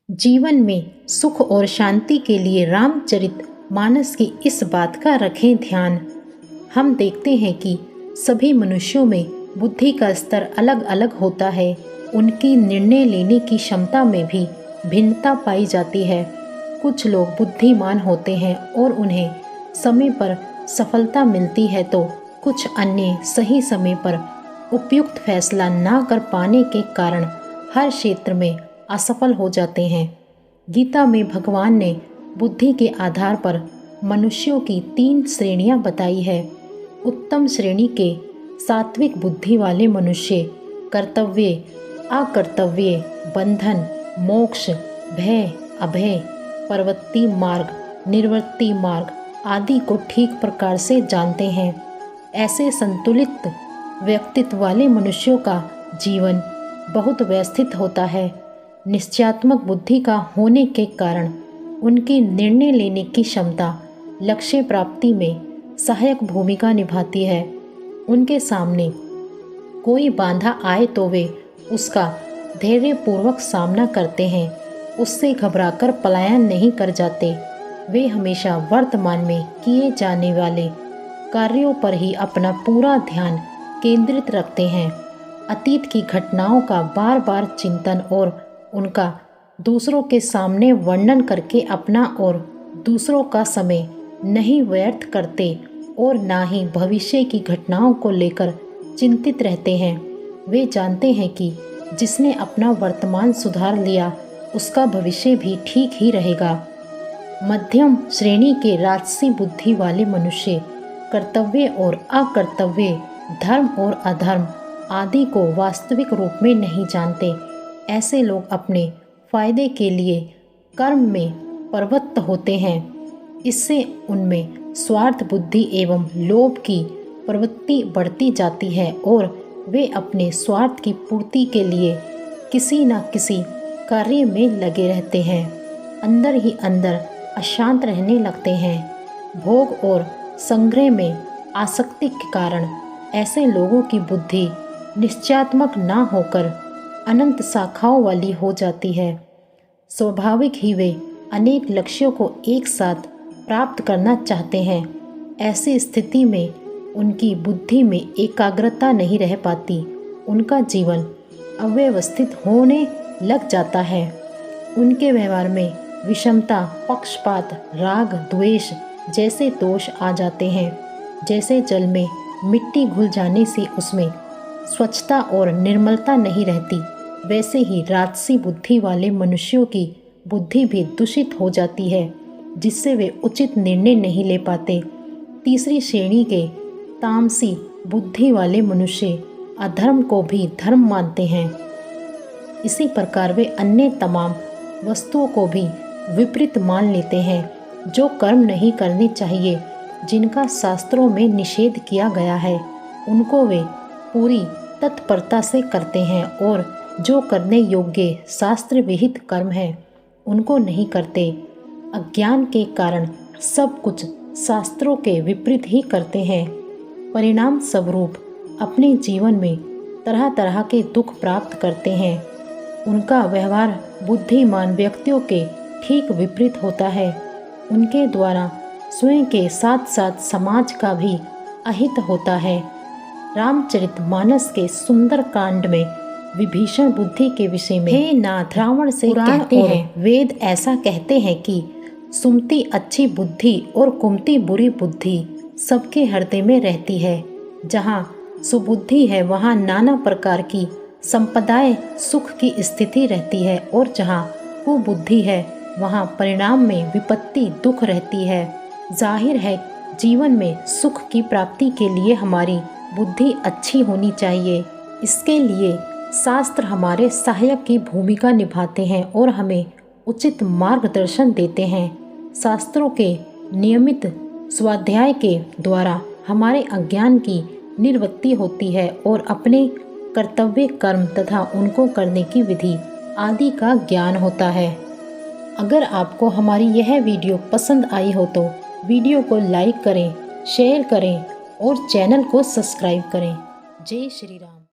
जीवन में सुख और शांति के लिए रामचरित मानस की इस बात का रखें ध्यान। हम देखते हैं कि सभी मनुष्यों में बुद्धि का स्तर अलग अलग होता है। उनकी निर्णय लेने की क्षमता में भी भिन्नता पाई जाती है। कुछ लोग बुद्धिमान होते हैं और उन्हें समय पर सफलता मिलती है, तो कुछ अन्य सही समय पर उपयुक्त फैसला ना कर पाने के कारण हर क्षेत्र में असफल हो जाते हैं। गीता में भगवान ने बुद्धि के आधार पर मनुष्यों की 3 श्रेणियां बताई है। उत्तम श्रेणी के सात्विक बुद्धि वाले मनुष्य कर्तव्य, अकर्तव्य, बंधन, मोक्ष, भय, अभय, प्रवृत्ति मार्ग, निवृत्ति मार्ग आदि को ठीक प्रकार से जानते हैं। ऐसे संतुलित व्यक्तित्व वाले मनुष्यों का जीवन बहुत व्यवस्थित होता है। निश्चयात्मक बुद्धि का होने के कारण उनकी निर्णय लेने की क्षमता लक्ष्य प्राप्ति में सहायक भूमिका निभाती है। उनके सामने कोई बाधा आए तो वे उसका धैर्यपूर्वक सामना करते हैं, उससे घबराकर पलायन नहीं कर जाते। वे हमेशा वर्तमान में किए जाने वाले कार्यों पर ही अपना पूरा ध्यान केंद्रित रखते हैं। अतीत की घटनाओं का बार बार चिंतन और उनका दूसरों के सामने वर्णन करके अपना और दूसरों का समय नहीं व्यर्थ करते और ना ही भविष्य की घटनाओं को लेकर चिंतित रहते हैं। वे जानते हैं कि जिसने अपना वर्तमान सुधार लिया उसका भविष्य भी ठीक ही रहेगा। मध्यम श्रेणी के राजसी बुद्धि वाले मनुष्य कर्तव्य और अकर्तव्य, धर्म और अधर्म आदि को वास्तविक रूप में नहीं जानते। ऐसे लोग अपने फायदे के लिए कर्म में प्रवृत्त होते हैं। इससे उनमें स्वार्थ बुद्धि एवं लोभ की प्रवृत्ति बढ़ती जाती है और वे अपने स्वार्थ की पूर्ति के लिए किसी न किसी कार्य में लगे रहते हैं। अंदर ही अंदर अशांत रहने लगते हैं। भोग और संग्रह में आसक्ति के कारण ऐसे लोगों की बुद्धि निश्चयात्मक ना होकर अनंत शाखाओं वाली हो जाती है। स्वाभाविक ही वे अनेक लक्ष्यों को एक साथ प्राप्त करना चाहते हैं। ऐसी स्थिति में उनकी बुद्धि में एकाग्रता नहीं रह पाती। उनका जीवन अव्यवस्थित होने लग जाता है। उनके व्यवहार में विषमता, पक्षपात, राग, द्वेष जैसे दोष आ जाते हैं। जैसे जल में मिट्टी घुल जाने से उसमें स्वच्छता और निर्मलता नहीं रहती, वैसे ही राजसी बुद्धि वाले मनुष्यों की बुद्धि भी दूषित हो जाती है, जिससे वे उचित निर्णय नहीं ले पाते। तीसरी श्रेणी के तामसी बुद्धि वाले मनुष्य अधर्म को भी धर्म मानते हैं। इसी प्रकार वे अन्य तमाम वस्तुओं को भी विपरीत मान लेते हैं। जो कर्म नहीं करने चाहिए, जिनका शास्त्रों में निषेध किया गया है, उनको वे पूरी तत्परता से करते हैं और जो करने योग्य शास्त्र विहित कर्म है उनको नहीं करते। अज्ञान के कारण सब कुछ शास्त्रों के विपरीत ही करते हैं। परिणाम स्वरूप अपने जीवन में तरह तरह के दुख प्राप्त करते हैं। उनका व्यवहार बुद्धिमान व्यक्तियों के ठीक विपरीत होता है। उनके द्वारा स्वयं के साथ साथ समाज का भी अहित होता है। रामचरितमानस के सुंदर कांड में विभीषण बुद्धि के विषय में हे नाथ रावण से कहते हैं, वेद ऐसा कहते हैं कि सुमति अच्छी बुद्धि और कुमति बुरी बुद्धि सबके हृदय में रहती है। जहाँ सुबुद्धि है वहाँ नाना प्रकार की संपदाएं सुख की स्थिति रहती है और जहाँ कुबुद्धि है वहाँ परिणाम में विपत्ति दुख रहती है। जाहिर है जीवन में सुख की प्राप्ति के लिए हमारी बुद्धि अच्छी होनी चाहिए। इसके लिए शास्त्र हमारे सहायक की भूमिका निभाते हैं और हमें उचित मार्गदर्शन देते हैं। शास्त्रों के नियमित स्वाध्याय के द्वारा हमारे अज्ञान की निवृत्ति होती है और अपने कर्तव्य कर्म तथा उनको करने की विधि आदि का ज्ञान होता है। अगर आपको हमारी यह वीडियो पसंद आई हो तो वीडियो को लाइक करें, शेयर करें और चैनल को सब्सक्राइब करें। जय श्री राम।